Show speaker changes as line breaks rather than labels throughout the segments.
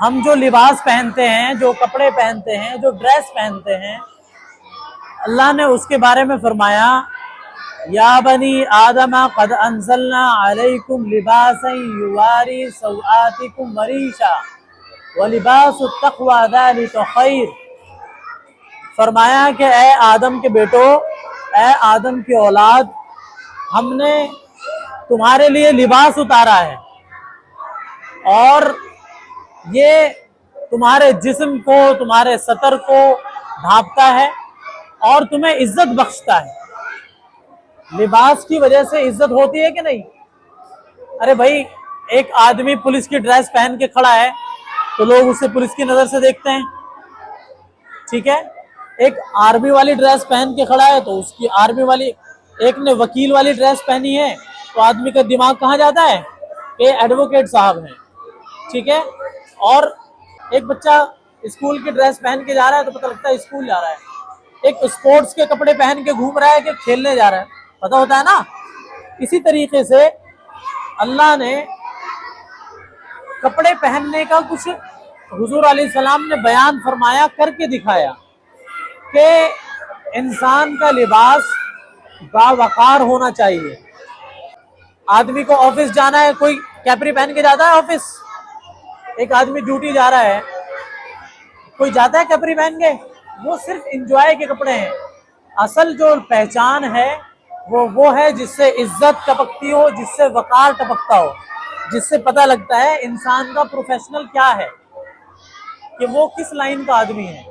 ہم جو لباس پہنتے ہیں، جو کپڑے پہنتے ہیں، جو ڈریس پہنتے ہیں، اللہ نے اس کے بارے میں فرمایا یا بنی آدم قد انزلنا علیکم لباسا یواری سوآتکم وریشا ولباس التقوی ذلک خیر۔ فرمایا کہ اے آدم کے بیٹو، اے آدم کی اولاد، ہم نے تمہارے لیے لباس اتارا ہے اور یہ تمہارے جسم کو، تمہارے سطر کو ڈھانپتا ہے اور تمہیں عزت بخشتا ہے۔ لباس کی وجہ سے عزت ہوتی ہے کہ نہیں؟ ارے بھائی، ایک آدمی پولیس کی ڈریس پہن کے کھڑا ہے تو لوگ اسے پولیس کی نظر سے دیکھتے ہیں، ٹھیک ہے؟ ایک آرمی والی ڈریس پہن کے کھڑا ہے تو اس کی آرمی والی، ایک نے وکیل والی ڈریس پہنی ہے تو آدمی کا دماغ کہاں جاتا ہے کہ ایڈوکیٹ صاحب ہیں، ٹھیک ہے؟ اور ایک بچہ اسکول کی ڈریس پہن کے جا رہا ہے تو پتہ لگتا ہے اسکول جا رہا ہے، ایک اسپورٹس کے کپڑے پہن کے گھوم رہا ہے کہ کھیلنے جا رہا ہے، پتہ ہوتا ہے نا۔ اسی طریقے سے اللہ نے کپڑے پہننے کا کچھ حضور علیہ السلام نے بیان فرمایا، کر کے دکھایا کہ انسان کا لباس باوقار ہونا چاہیے۔ آدمی کو آفس جانا ہے، کوئی کیپری پہن کے جاتا ہے آفس؟ ایک آدمی ڈیوٹی جا رہا ہے، کوئی جاتا ہے کیپری پہن کے؟ وہ صرف انجوائے کے کپڑے ہیں۔ اصل جو پہچان ہے وہ ہے جس سے عزت ٹپکتی ہو، جس سے وقار ٹپکتا ہو، جس سے پتہ لگتا ہے انسان کا پروفیشنل کیا ہے، کہ وہ کس لائن کا آدمی ہے۔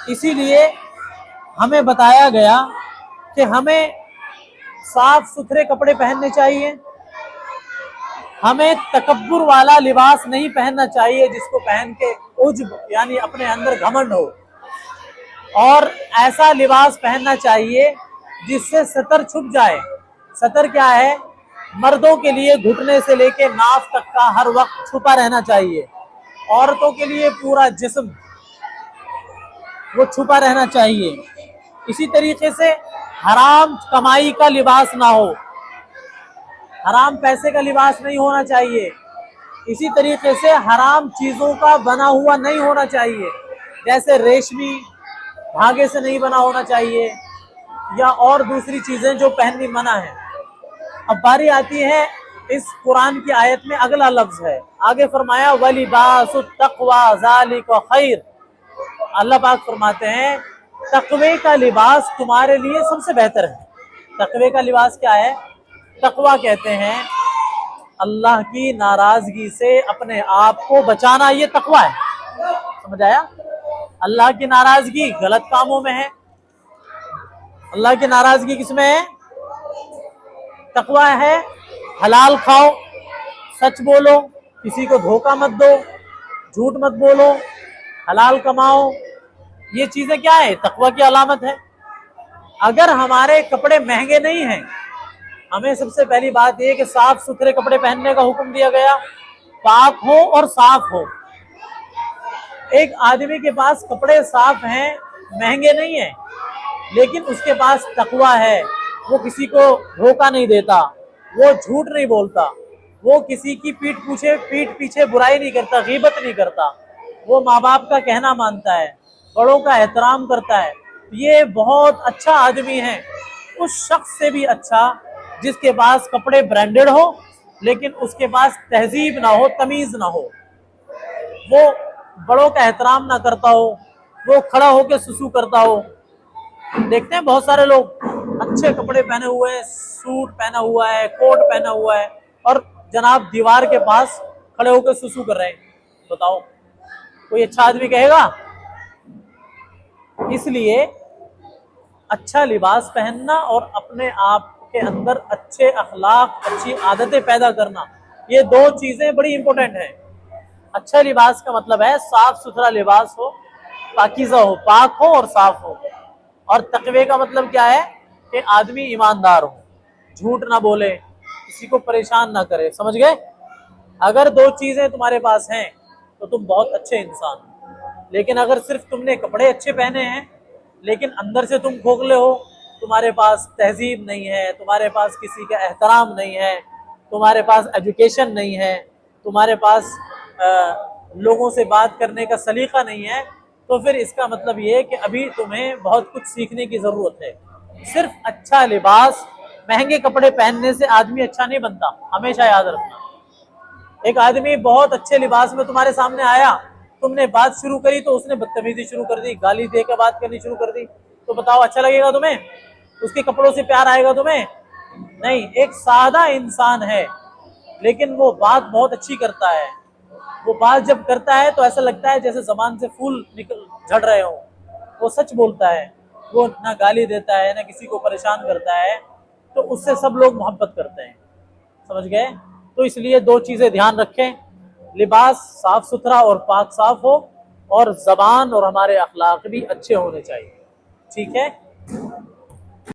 اسی لیے ہمیں بتایا گیا کہ ہمیں صاف ستھرے کپڑے پہننے چاہیے، ہمیں تکبر والا لباس نہیں پہننا چاہیے جس کو پہن کے عجب یعنی اپنے اندر گھمنڈ ہو، اور ایسا لباس پہننا چاہیے جس سے سطر چھپ جائے۔ سطر کیا ہے؟ مردوں کے لیے گھٹنے سے لے کے ناف تک کا ہر وقت چھپا رہنا چاہیے، عورتوں کے لیے پورا جسم وہ چھپا رہنا چاہیے۔ اسی طریقے سے حرام کمائی کا لباس نہ ہو، حرام پیسے کا لباس نہیں ہونا چاہیے۔ اسی طریقے سے حرام چیزوں کا بنا ہوا نہیں ہونا چاہیے، جیسے ریشمی دھاگے سے نہیں بنا ہونا چاہیے، یا اور دوسری چیزیں جو پہننی منع ہے۔ اب باری آتی ہے اس قرآن کی آیت میں اگلا لفظ ہے، آگے فرمایا وَلِبَاسُ التَّقْوَى ذَلِكَ خَيْرٌ۔ اللہ پاک فرماتے ہیں تقوی کا لباس تمہارے لیے سب سے بہتر ہے۔ تقوی کا لباس کیا ہے؟ تقوی کہتے ہیں اللہ کی ناراضگی سے اپنے آپ کو بچانا، یہ تقوی ہے، سمجھ آیا؟ اللہ کی ناراضگی غلط کاموں میں ہے، اللہ کی ناراضگی کس میں ہے؟ تقوی ہے حلال کھاؤ، سچ بولو، کسی کو دھوکہ مت دو، جھوٹ مت بولو، حلال کماؤ، یہ چیزیں کیا ہے؟ تقوی کی علامت ہے۔ اگر ہمارے کپڑے مہنگے نہیں ہیں، ہمیں سب سے پہلی بات یہ کہ صاف ستھرے کپڑے پہننے کا حکم دیا گیا، پاک ہو اور صاف ہو۔ ایک آدمی کے پاس کپڑے صاف ہیں، مہنگے نہیں ہیں، لیکن اس کے پاس تقوی ہے، وہ کسی کو دھوکہ نہیں دیتا، وہ جھوٹ نہیں بولتا، وہ کسی کی پیٹھ پیچھے برائی نہیں کرتا، غیبت نہیں کرتا، وہ ماں باپ کا کہنا مانتا ہے، بڑوں کا احترام کرتا ہے، یہ بہت اچھا آدمی ہے۔ اس شخص سے بھی اچھا جس کے پاس کپڑے برانڈڈ ہو لیکن اس کے پاس تہذیب نہ ہو، تمیز نہ ہو، وہ بڑوں کا احترام نہ کرتا ہو، وہ کھڑا ہو کے سسو کرتا ہو۔ دیکھتے ہیں بہت سارے لوگ اچھے کپڑے پہنے ہوئے ہیں، سوٹ پہنا ہوا ہے، کوٹ پہنا ہوا ہے، اور جناب دیوار کے پاس کھڑے ہو کے سسو کر رہے ہیں، بتاؤ کوئی اچھا آدمی کہے گا؟ اس لیے اچھا لباس پہننا اور اپنے آپ کے اندر اچھے اخلاق، اچھی عادتیں پیدا کرنا، یہ دو چیزیں بڑی امپورٹنٹ ہیں۔ اچھا لباس کا مطلب ہے صاف ستھرا لباس ہو، پاکیزہ ہو، پاک ہو اور صاف ہو۔ اور تقوی کا مطلب کیا ہے؟ کہ آدمی ایماندار ہو، جھوٹ نہ بولے، کسی کو پریشان نہ کرے، سمجھ گئے؟ اگر دو چیزیں تمہارے پاس ہیں تو تم بہت اچھے انسان ہو۔ لیکن اگر صرف تم نے کپڑے اچھے پہنے ہیں لیکن اندر سے تم کھوکھلے ہو، تمہارے پاس تہذیب نہیں ہے، تمہارے پاس کسی کا احترام نہیں ہے، تمہارے پاس ایجوکیشن نہیں ہے، تمہارے پاس لوگوں سے بات کرنے کا سلیقہ نہیں ہے، تو پھر اس کا مطلب یہ ہے کہ ابھی تمہیں بہت کچھ سیکھنے کی ضرورت ہے۔ صرف اچھا لباس، مہنگے کپڑے پہننے سے آدمی اچھا نہیں بنتا، ہمیشہ یاد رکھنا۔ ایک آدمی بہت اچھے لباس میں تمہارے سامنے آیا، تم نے بات شروع کری تو اس نے بدتمیزی شروع کر دی، گالی دے کے بات کرنی شروع کر دی، تو بتاؤ اچھا لگے گا تمہیں؟ اس کے کپڑوں سے پیار آئے گا تمہیں؟ نہیں۔ ایک سادہ انسان ہے لیکن وہ بات بہت اچھی کرتا ہے، وہ بات جب کرتا ہے تو ایسا لگتا ہے جیسے زبان سے پھول نکل جھڑ رہے ہوں، وہ سچ بولتا ہے، وہ نہ گالی دیتا ہے نہ کسی کو پریشان کرتا ہے، تو اس سے سب لوگ محبت کرتے ہیں، سمجھ گئے؟ تو اس لیے دو چیزیں دھیان رکھیں، لباس صاف ستھرا اور پاک صاف ہو، اور زبان اور ہمارے اخلاق بھی اچھے ہونے چاہیے، ٹھیک ہے؟